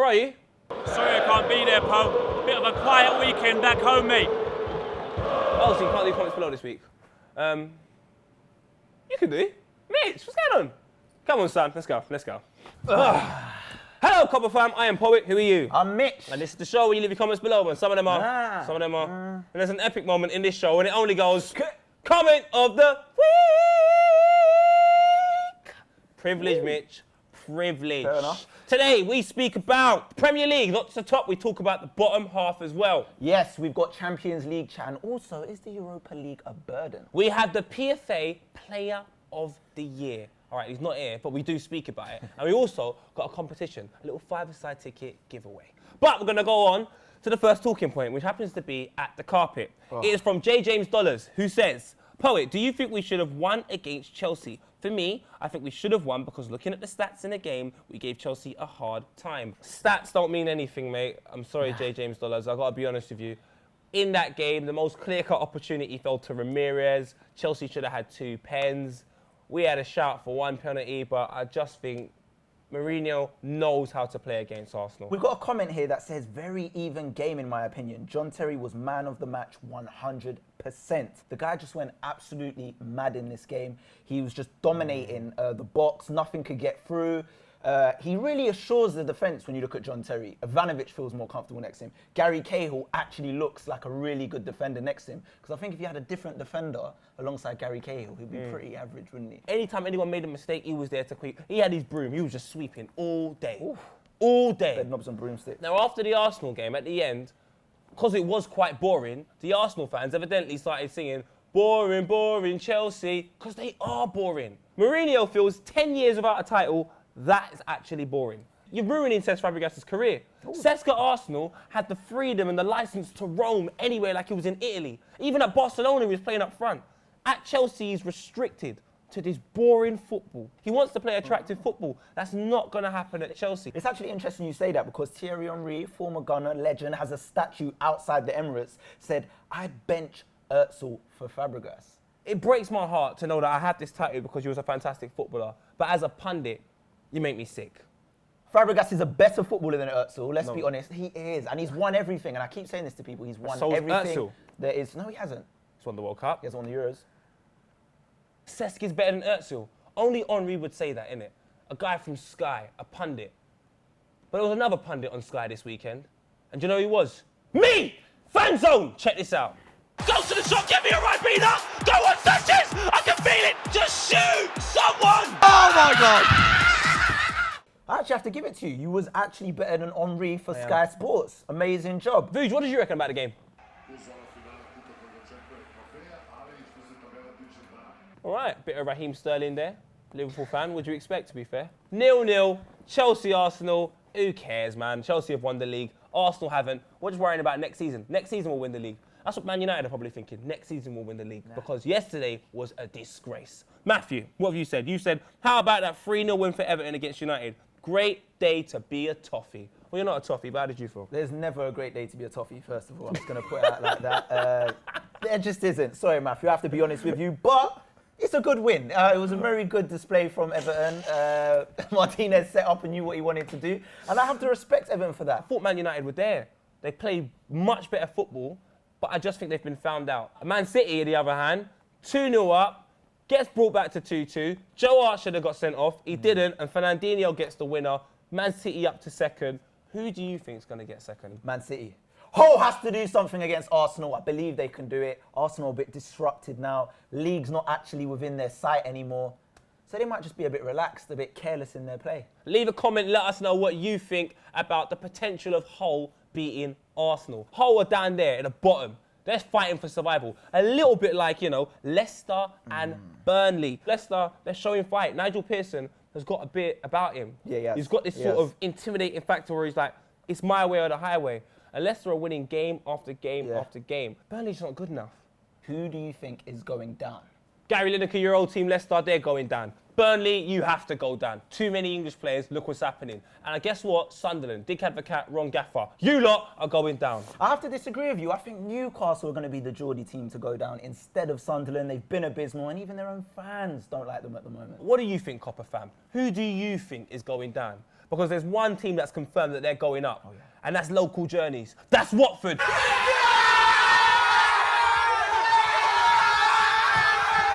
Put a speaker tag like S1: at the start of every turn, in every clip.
S1: are you?
S2: Sorry I can't be there, Po. Bit of a quiet weekend back home, mate.
S1: Oh, so you can't do comments below this week? You can do. Mitch, what's going on? Come on, son. Let's go. Hello, Copper fam. I am Poet. Who are you?
S3: I'm Mitch.
S1: And this is the show where you leave your comments below, and some of them are. Some of them are. And there's an epic moment in this show, and it only goes, comment of the week. Privilege, Mitch. Privilege.
S3: Fair enough.
S1: Today, we speak about Premier League. Not just the top, we talk about the bottom half as well.
S3: Yes, we've got Champions League chat, and also, is the Europa League a burden?
S1: We have the PFA Player of the Year. All right, he's not here, but we do speak about it. And we also got a competition, a little five-a-side ticket giveaway. But we're going to go on to the first talking point, which happens to be at the carpet. It is from J. James Dollars, who says, Poet, do you think we should have won against Chelsea? For me, I think we should have won because looking at the stats in the game, we gave Chelsea a hard time. Stats don't mean anything, mate. I'm sorry, J. James Dollars. I've got to be honest with you. In that game, the most clear-cut opportunity fell to Ramirez. Chelsea should have had 2 pens. We had a shout for 1 penalty, but I just think Mourinho knows how to play against Arsenal.
S3: We've got a comment here that says, very even game in my opinion. John Terry was man of the match 100%. The guy just went absolutely mad in this game. He was just dominating the box. Nothing could get through. He really assures the defence when you look at John Terry. Ivanovic feels more comfortable next to him. Gary Cahill actually looks like a really good defender next to him. Because I think if you had a different defender alongside Gary Cahill, he'd be pretty average, wouldn't he?
S1: Anytime anyone made a mistake, he was there to quick. He had his broom. He was just sweeping all day. Oof. All day.
S3: Bed knobs and broomsticks.
S1: Now, after the Arsenal game, at the end, because it was quite boring, the Arsenal fans evidently started singing, boring, boring Chelsea, because they are boring. Mourinho feels 10 years without a title. That is actually boring. You're ruining Cesc Fabregas' career. Cesc at Arsenal had the freedom and the license to roam anywhere like he was in Italy. Even at Barcelona, he was playing up front. At Chelsea, he's restricted to this boring football. He wants to play attractive football. That's not going to happen at Chelsea.
S3: It's actually interesting you say that because Thierry Henry, former Gunner, legend, has a statue outside the Emirates, said, I'd bench Özil for Fabregas.
S1: It breaks my heart to know that I had this title because he was a fantastic footballer. But as a pundit, you make me sick.
S3: Fabregas is a better footballer than Özil, let's be honest. He is, and he's won everything. And I keep saying this to people, he's won everything.
S1: Özil.
S3: There is. No, he hasn't.
S1: He's won the World Cup.
S3: He has won the Euros.
S1: Cesc is better than Özil. Only Henry would say that, innit? A guy from Sky, a pundit. But there was another pundit on Sky this weekend. And do you know who he was? Me! Fan zone! Check this out. Go to the shop, get me a Ribena! Go on, Sanchez! I can feel it! Just shoot someone!
S3: Oh my God! I actually have to give it to you. You was actually better than Henry for Sky Sports. Amazing job.
S1: Vuj, what did you reckon about the game? All right, bit of Raheem Sterling there. Liverpool fan, what do you expect, to be fair? 0-0, Chelsea, Arsenal. Who cares, man? Chelsea have won the league. Arsenal haven't. We're just worrying about next season. Next season we'll win the league. That's what Man United are probably thinking. Next season we'll win the league. Because yesterday was a disgrace. Matthew, what have you said? You said, how about that 3-0 win for Everton against United? Great day to be a toffee. Well, you're not a toffee, but how did you feel?
S3: There's never a great day to be a toffee, first of all. I'm just going to put it out like that. There just isn't. Sorry, Matthew, I have to be honest with you. But it's a good win. It was a very good display from Everton. Martinez set up and knew what he wanted to do. And I have to respect Everton for that.
S1: I thought Man United were there. They played much better football, but I just think they've been found out. Man City, on the other hand, 2-0 up. Gets brought back to 2-2. Joe Hart should have got sent off. He didn't, and Fernandinho gets the winner. Man City up to second. Who do you think is going to get second?
S3: Man City. Hull has to do something against Arsenal. I believe they can do it. Arsenal a bit disrupted now. League's not actually within their sight anymore. So they might just be a bit relaxed, a bit careless in their play.
S1: Leave a comment, let us know what you think about the potential of Hull beating Arsenal. Hull are down there at the bottom. They're fighting for survival. A little bit like, you know, Leicester and Burnley. Leicester, they're showing fight. Nigel Pearson has got a bit about him.
S3: Yeah.
S1: He's got this sort of intimidating factor where he's like, it's my way or the highway. And Leicester are winning game after game after game. Burnley's not good enough.
S3: Who do you think is going down?
S1: Gary Lineker, your old team, Leicester, they're going down. Burnley, you have to go down. Too many English players, look what's happening. And guess what? Sunderland, Dick Advocat, Ron Gaffer, you lot are going down.
S3: I have to disagree with you. I think Newcastle are going to be the Geordie team to go down instead of Sunderland. They've been abysmal, and even their own fans don't like them at the moment.
S1: What do you think, Copper fam? Who do you think is going down? because there's one team that's confirmed that they're going up, and that's Local Journeys. That's Watford.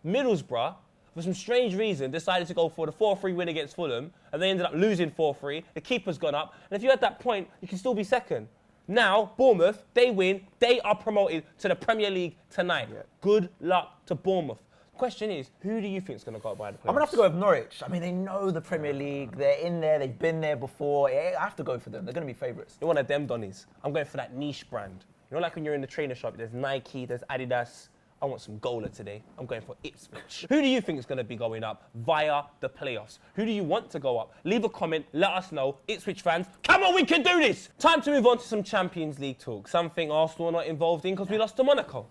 S1: Middlesbrough, for some strange reason, decided to go for the 4-3 win against Fulham, and they ended up losing 4-3. The keeper's gone up, and if you're at that point, you can still be second. Now, Bournemouth, they win, they are promoted to the Premier League tonight. Yeah. Good luck to Bournemouth. Question is, who do you think is going to go up by the playoffs?
S3: I'm going to have to go with Norwich. I mean, they know the Premier League. They're in there. They've been there before. I have to go for them. They're going to be favourites.
S1: You're one of them, Donnies. I'm going for that niche brand. You know, like when you're in the trainer shop, there's Nike, there's Adidas. I want some Gola today. I'm going for Ipswich. Who do you think is going to be going up via the playoffs? Who do you want to go up? Leave a comment. Let us know. Ipswich fans, come on, we can do this. Time to move on to some Champions League talk. Something Arsenal are not involved in because we lost to Monaco.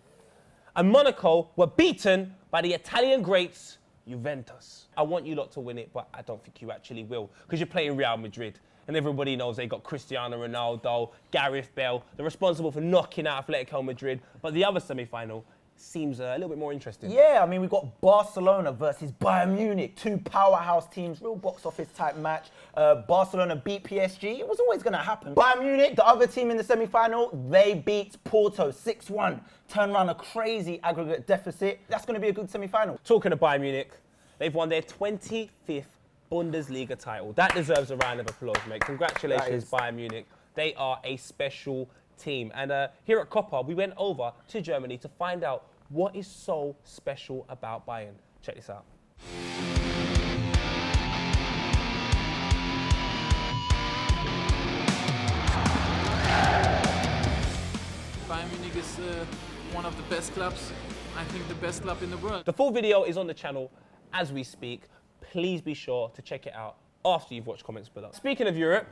S1: And Monaco were beaten by the Italian greats, Juventus. I want you lot to win it, but I don't think you actually will, because you're playing Real Madrid. And everybody knows they got Cristiano Ronaldo, Gareth Bale. They're responsible for knocking out Atletico Madrid. But the other semi-final seems a little bit more interesting.
S3: Yeah, I mean, we've got Barcelona versus Bayern Munich, two powerhouse teams, real box office type match. Barcelona beat PSG. It was always going to happen. Bayern Munich, the other team in the semi-final, they beat Porto 6-1. Turned around a crazy aggregate deficit. That's going to be a good semi-final.
S1: Talking of Bayern Munich, they've won their 25th Bundesliga title. That deserves a round of applause, mate. Congratulations, Bayern Munich. They are a special team. And here at Copper, we went over to Germany to find out what is so special about Bayern. Check this out.
S4: Bayern Munich is one of the best clubs. I think the best club in the world.
S1: The full video is on the channel as we speak. Please be sure to check it out after you've watched comments below. Speaking of Europe,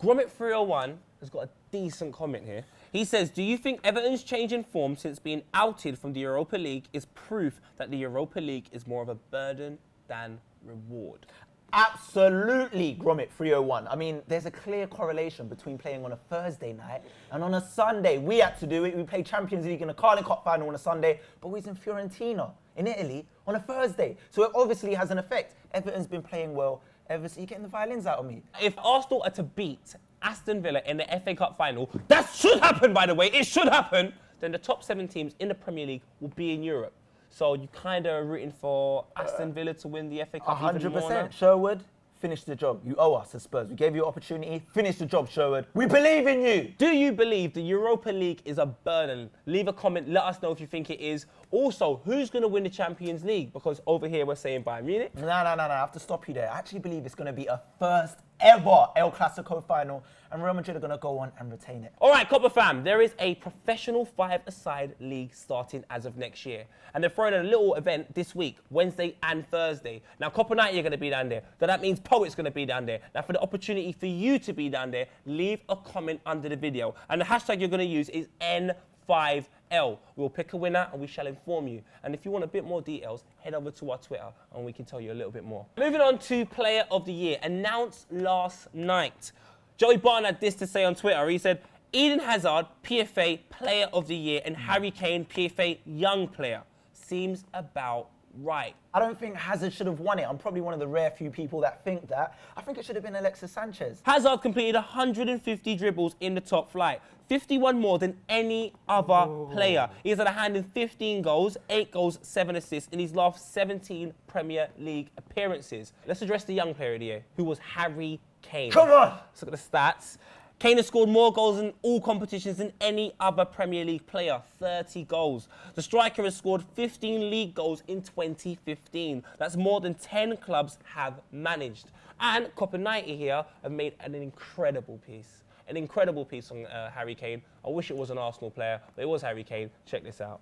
S1: Gromit301 has got a decent comment here. He says, do you think Everton's change in form since being outed from the Europa League is proof that the Europa League is more of a burden than reward?
S3: Absolutely, Gromit 301. I mean, there's a clear correlation between playing on a Thursday night and on a Sunday. We had to do it. We played Champions League in a Carling Cup final on a Sunday, but we was in Fiorentina, in Italy, on a Thursday. So it obviously has an effect. Everton's been playing well ever since. You're getting the violins out of me.
S1: If Arsenal are to beat Aston Villa in the FA Cup final, that should happen, by the way, it should happen, then the top 7 teams in the Premier League will be in Europe. So you kind of rooting for Aston Villa to win the FA Cup 100%. Even more now?
S3: Sherwood, finish the job. You owe us as Spurs. We gave you an opportunity. Finish the job, Sherwood. We believe in you.
S1: Do you believe the Europa League is a burden? Leave a comment. Let us know if you think it is. Also, who's going to win the Champions League? Because over here we're saying Bayern Munich.
S3: No. I have to stop you there. I actually believe it's going to be a first ever El Clasico final, and Real Madrid are going to go on and retain it.
S1: All right, Copper fam, there is a professional 5-a-side league starting as of next year. And they're throwing a little event this week, Wednesday and Thursday. Now, Copper Night, you're going to be down there. So that means Poet's going to be down there. Now, for the opportunity for you to be down there, leave a comment under the video. And the hashtag you're going to use is N5L. We'll pick a winner and we shall inform you. And if you want a bit more details, head over to our Twitter and we can tell you a little bit more. Moving on to Player of the Year, announced last night. Joey Barton had this to say on Twitter. He said, Eden Hazard, PFA Player of the Year, and Harry Kane, PFA Young Player. Seems about right.
S3: I don't think Hazard should have won it. I'm probably one of the rare few people that think that. I think it should have been Alexis Sanchez.
S1: Hazard completed 150 dribbles in the top flight, 51 more than any other player. He's had a hand in 15 goals, 8 goals, 7 assists in his last 17 Premier League appearances. Let's address the young player of the year, who was Harry Kane.
S3: Come on!
S1: Let's look at the stats. Kane has scored more goals in all competitions than any other Premier League player, 30 goals. The striker has scored 15 league goals in 2015. That's more than 10 clubs have managed. And Copper 90 here have made an incredible piece. An incredible piece on Harry Kane. I wish it was an Arsenal player, but it was Harry Kane. Check this out.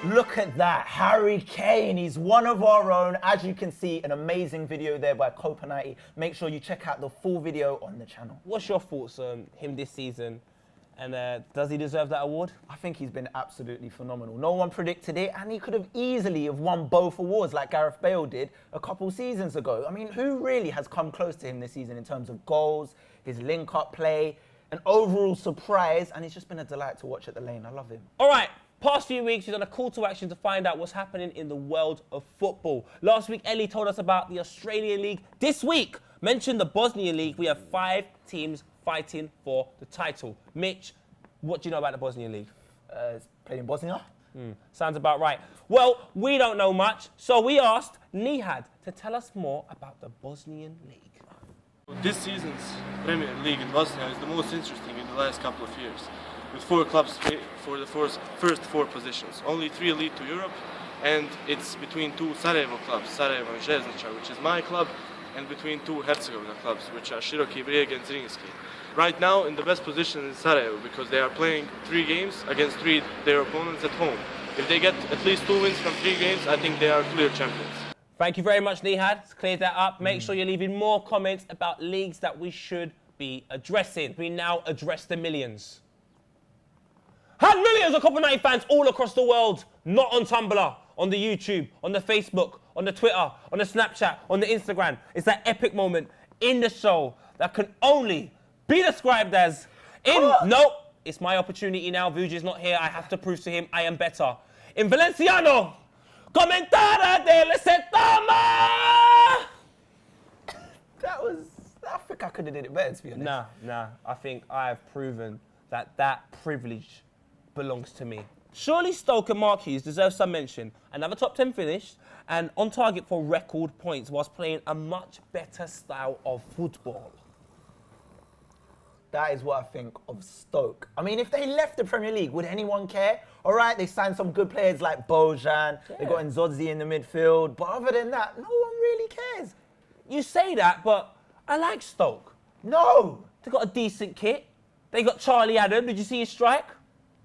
S3: Look at that, Harry Kane, he's one of our own. As you can see, an amazing video there by Copenhagen. Make sure you check out the full video on the channel.
S1: What's your thoughts on him this season? And does he deserve that award?
S3: I think he's been absolutely phenomenal. No one predicted it, and he could have easily have won both awards like Gareth Bale did a couple seasons ago. I mean, who really has come close to him this season in terms of goals, his link-up play, an overall surprise, and it's just been a delight to watch at the Lane. I love him.
S1: All right. Past few weeks, we've done a call to action to find out what's happening in the world of football. Last week, Ellie told us about the Australian League. This week, mentioned the Bosnian League. We have 5 teams fighting for the title. Mitch, what do you know about the Bosnian League?
S3: It's played in Bosnia.
S1: Sounds about right. Well, we don't know much, so we asked Nihad to tell us more about the Bosnian League.
S5: This season's Premier League in Bosnia is the most interesting in the last couple of years, with 4 clubs for the first 4 positions. Only 3 lead to Europe, and it's between 2 Sarajevo clubs, Sarajevo and Željeznica, which is my club, and between 2 Herzegovina clubs, which are Široki Brijeg and Zrinjski. Right now, in the best position is Sarajevo, because they are playing 3 games against their opponents at home. If they get at least 2 wins from 3 games, I think they are clear champions.
S1: Thank you very much, Nihad. Let's clear that up. Make sure you're leaving more comments about leagues that we should be addressing. We now address the millions. Had millions of Copa United fans all across the world, not on Tumblr, on the YouTube, on the Facebook, on the Twitter, on the Snapchat, on the Instagram. It's that epic moment in the show that can only be described as no, it's my opportunity now. Vuj is not here. I have to prove to him I am better. In Valenciano, Comentada del Setama!
S3: I think I could have did it better, to be honest.
S1: Nah. I think I have proven that privilege belongs to me. Surely Stoke and Mark Hughes deserve some mention. Another top 10 finish and on target for record points whilst playing a much better style of football.
S3: That is what I think of Stoke. I mean, if they left the Premier League, would anyone care? All right, they signed some good players like Bojan. They got Nzodzi in the midfield. But other than that, no one really cares.
S1: You say that, but I like Stoke.
S3: No.
S1: They got a decent kit. They got Charlie Adam. Did you see his strike?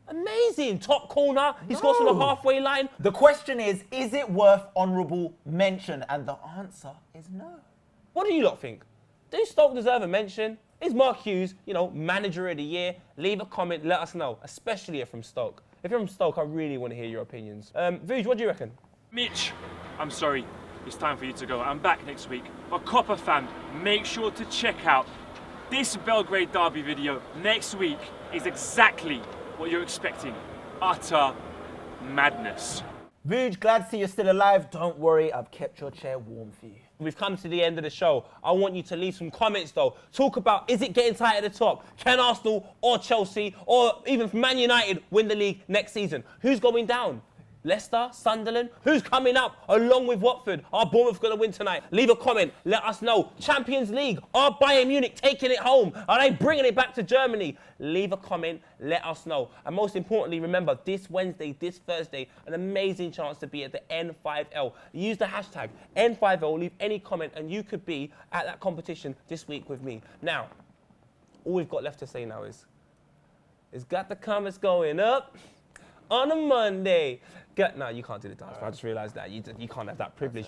S1: Amazing. Top corner. He scores from the halfway line.
S3: The question is it worth honourable mention? And the answer is no.
S1: What do you lot think? Do Stoke deserve a mention? Is Mark Hughes, manager of the year? Leave a comment, let us know, especially if from Stoke. If you're from Stoke, I really want to hear your opinions. Vuj, what do you reckon?
S2: Mitch, I'm sorry, it's time for you to go. I'm back next week. But Copper fam, make sure to check out this Belgrade Derby video next week is exactly what you're expecting. Utter madness.
S3: Vuj, glad to see you're still alive. Don't worry, I've kept your chair warm for you.
S1: We've come to the end of the show. I want you to leave some comments though. Talk about, is it getting tight at the top? Can Arsenal or Chelsea or even Man United win the league next season? Who's going down? Leicester, Sunderland? Who's coming up along with Watford? Are Bournemouth going to win tonight? Leave a comment. Let us know. Champions League. Are Bayern Munich taking it home? Are they bringing it back to Germany? Leave a comment. Let us know. And most importantly, remember, this Wednesday, this Thursday, an amazing chance to be at the N5L. Use the hashtag N5L. Leave any comment and you could be at that competition this week with me. Now, all we've got left to say now is, it's got the comments going up on a Monday. No, you can't do the dance. I just realised that. You can't have that privilege.